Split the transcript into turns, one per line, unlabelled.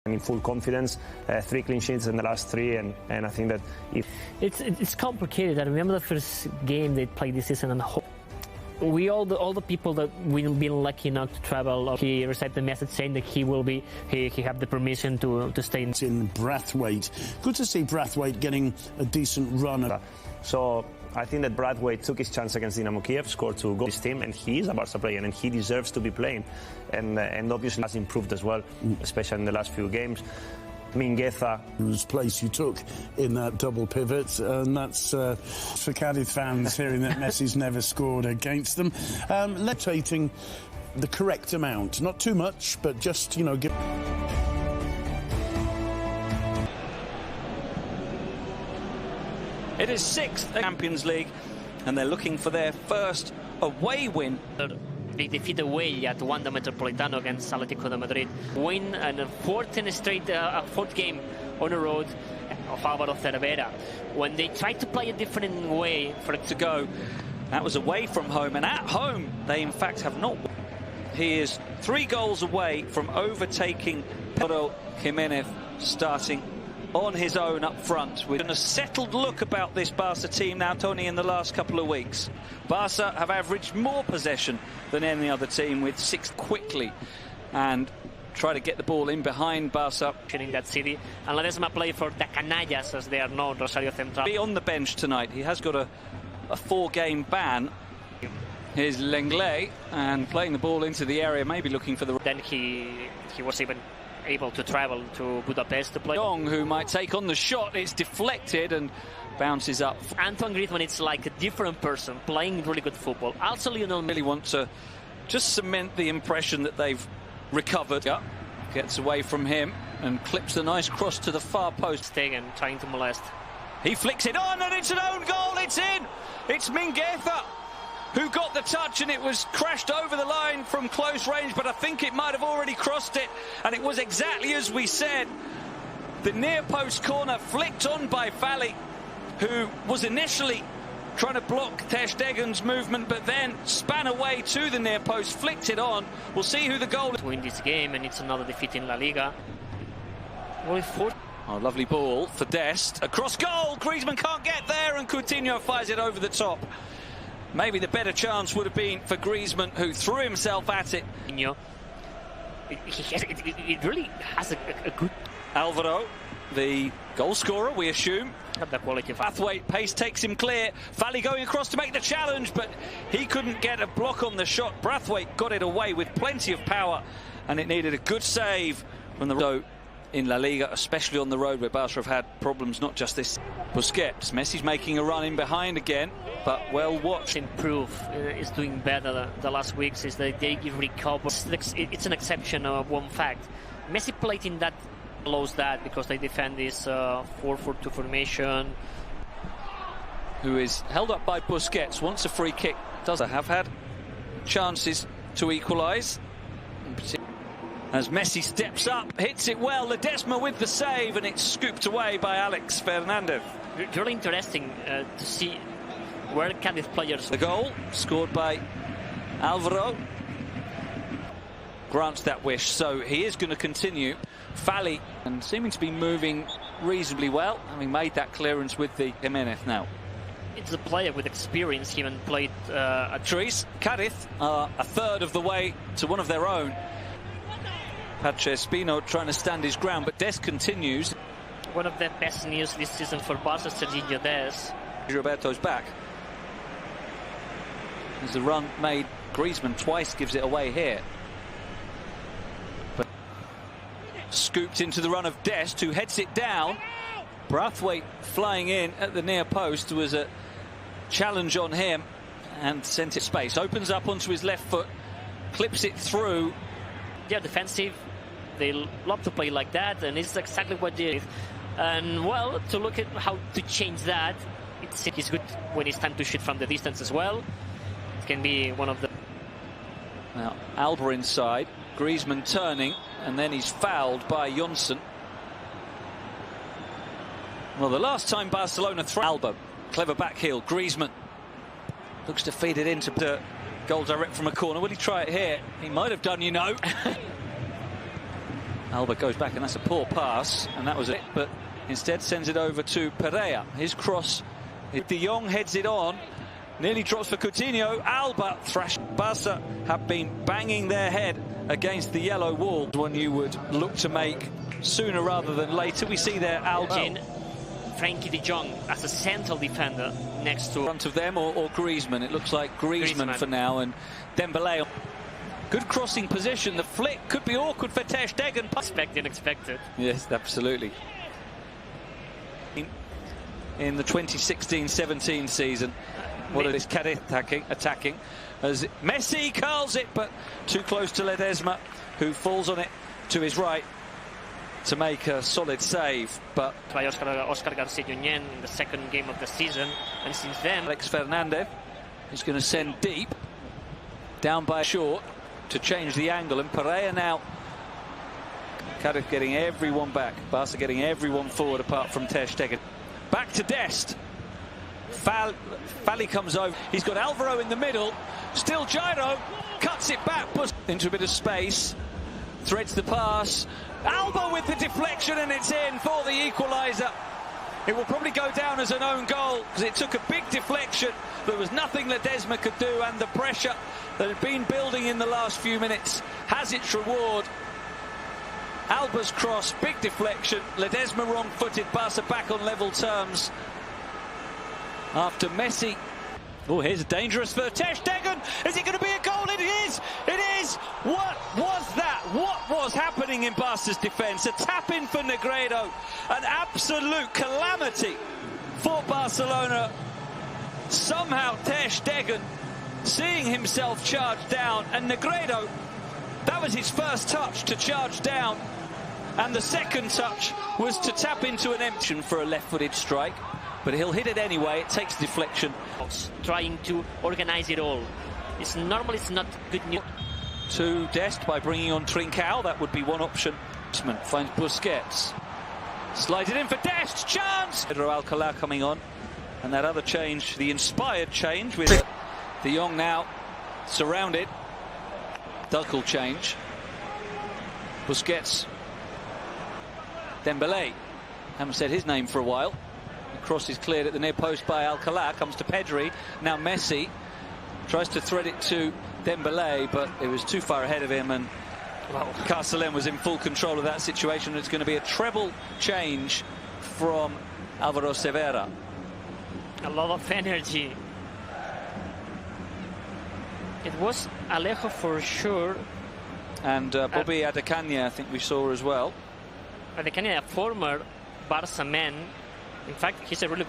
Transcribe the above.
in full confidence, 3 clean sheets in the last 3, and I think that if
it's complicated. I remember the first game they played this season, and all the people that we've been lucky enough to travel, he received the message saying that he have the permission to stay
in Brathwaite. Good to see Brathwaite getting a decent run.
So I think that Brathwaite took his chance against Dynamo Kiev, scored 2 goals. His team, and he is a Barca player, and he deserves to be playing, and obviously has improved as well, especially in the last few games. Mingueza,
whose place you took in that double pivot, and that's for Cadiz fans hearing that Messi's never scored against them. Rotating the correct amount, not too much, but just, you know, give.
It is 6th Champions League, and they're looking for their first away win.
They defeat away at Wanda Metropolitano against Atletico de Madrid. Win and a 4th game on the road of Álvaro Cervera. When they tried to play a different way for it
to go, that was away from home, and at home they in fact have not. He is 3 goals away from overtaking Pedro Jimenez, starting on his own up front. With a settled look about this Barca team now, Tony, in the last couple of weeks. Barca have averaged more possession than any other team, with 6 quickly, and try to get the ball in behind Barca.
In that city, and Ledesma play for the Canallas, as they are known, Rosario Central.
Be on the bench tonight. He has got a 4-game ban. Here's Lenglet, and playing the ball into the area, maybe looking for the...
Then he was even able to travel to Budapest to play.
Young, who might take on the shot, it's deflected and bounces up.
Antoine Griezmann, it's like a different person playing really good football. Also, Lionel
really want to just cement the impression that they've recovered. Yeah. Gets away from him and clips a nice cross to the far post.
Stegen trying to molest.
He flicks it on, and it's an own goal. It's in. It's Mingueza who got the touch, and it was crashed over the line from close range, but I think it might have already crossed it, and it was exactly as we said. The near post corner flicked on by Fali, who was initially trying to block Ter Stegen's movement, but then span away to the near post, flicked it on. We'll see who the goal is.
To win this game, and it's another defeat in La Liga.
Oh, lovely ball for Dest. Across goal, Griezmann can't get there, and Coutinho fires it over the top. Maybe the better chance would have been for Griezmann, who threw himself at it.
It really has a good...
Álvaro, the goal scorer, we assume.
The quality of
Brathwaite, pace takes him clear. Fali going across to make the challenge, but he couldn't get a block on the shot. Brathwaite got it away with plenty of power, and it needed a good save from the road in La Liga, especially on the road where Barca have had problems, not just this. Busquets, Messi's making a run in behind again, but well watched.
Improve is doing better the last weeks, is that they recover. It's an exception of one fact. Messi played in that, allows that, because they defend this 4-4-2 formation.
Who is held up by Busquets, wants a free kick. Does have had chances to equalise. As Messi steps up, hits it well, Ledesma with the save, and it's scooped away by Alex Fernandez.
Really interesting to see where Cadiz players...
The goal, scored by Álvaro, grants that wish, so he is going to continue. Fali, and seeming to be moving reasonably well, having made that clearance with the Jimenez now.
It's a player with experience, he even played at
Cadiz. Cadiz are a third of the way to one of their own. Pache Espino trying to stand his ground, but Dest continues.
One of the best news this season for Barca, Serginho Dest.
Roberto's back. There's a run made. Griezmann twice gives it away here. But scooped into the run of Dest, who heads it down. Brathwaite flying in at the near post. There was a challenge on him and sent it space. Opens up onto his left foot, clips it through.
They're defensive. They love to play like that, and it's exactly what they did. And well, to look at how to change that, it's good when it's time to shoot from the distance as well. It can be one of the...
Now, Alba inside, Griezmann turning, and then he's fouled by Jonsson. Well, the last time Barcelona threw Alba, clever back heel, Griezmann looks to feed it into the goal direct from a corner. Will he try it here? He might have done, you know. Alba goes back, and that's a poor pass, and that was it, but instead sends it over to Pereira. His cross, De Jong heads it on, nearly drops for Coutinho. Alba thrash. Barca have been banging their head against the yellow wall. One you would look to make sooner rather than later. We see there Alba.
Frankie De Jong as a central defender next to...
In front of them or Griezmann. It looks like Griezmann for now, and Dembélé. Good crossing position. The flick could be awkward for Ter Stegen.
Unexpected.
Yes, absolutely. In the 2016-17 season, what is Cadiz attacking as Messi curls it, but too close to Ledesma, who falls on it to his right to make a solid save. But
by Oscar Garcia in the second game of the season, and since then
Alex Fernandez is going to send deep down by short to change the angle, and Pereira now. Cadiz getting everyone back, Barca getting everyone forward apart from Ter Stegen. Back to Dest. Fally comes over. He's got Alvaro in the middle. Still Jairo. Cuts it back. Puts into a bit of space. Threads the pass. Alba with the deflection, and it's in for the equaliser. It will probably go down as an own goal because it took a big deflection. There was nothing Ledesma could do, and the pressure that had been building in the last few minutes has its reward. Alba's cross, big deflection. Ledesma wrong-footed. Barca back on level terms after Messi. Oh, here's dangerous for Ter Stegen. Is it going to be a goal? It is. It is. What was that? What was happening in Barca's defence? A tap-in for Negredo. An absolute calamity for Barcelona. Somehow Ter Stegen seeing himself charge down, and Negredo, that was his first touch to charge down, and the second touch was to tap into an empty for a left-footed strike, but he'll hit it anyway. It takes deflection.
Trying to organize it all. It's not good news.
To Dest by bringing on Trincao. That would be one option. Finds Busquets. Slides it in for Dest. Chance! Pedro Alcalá coming on. And that other change, the inspired change with De Jong now surrounded. Duckle change. Busquets. Dembélé. Haven't said his name for a while. The cross is cleared at the near post by Alcalá. Comes to Pedri. Now Messi tries to thread it to Dembélé, but it was too far ahead of him, and Carcelén was in full control of that situation. It's going to be a treble change from Álvaro Severa.
A lot of energy. It was Alejo for sure.
And Bobby Adecaña, I think we saw as well.
Adecaña, a former Barca man. In fact, he's a really good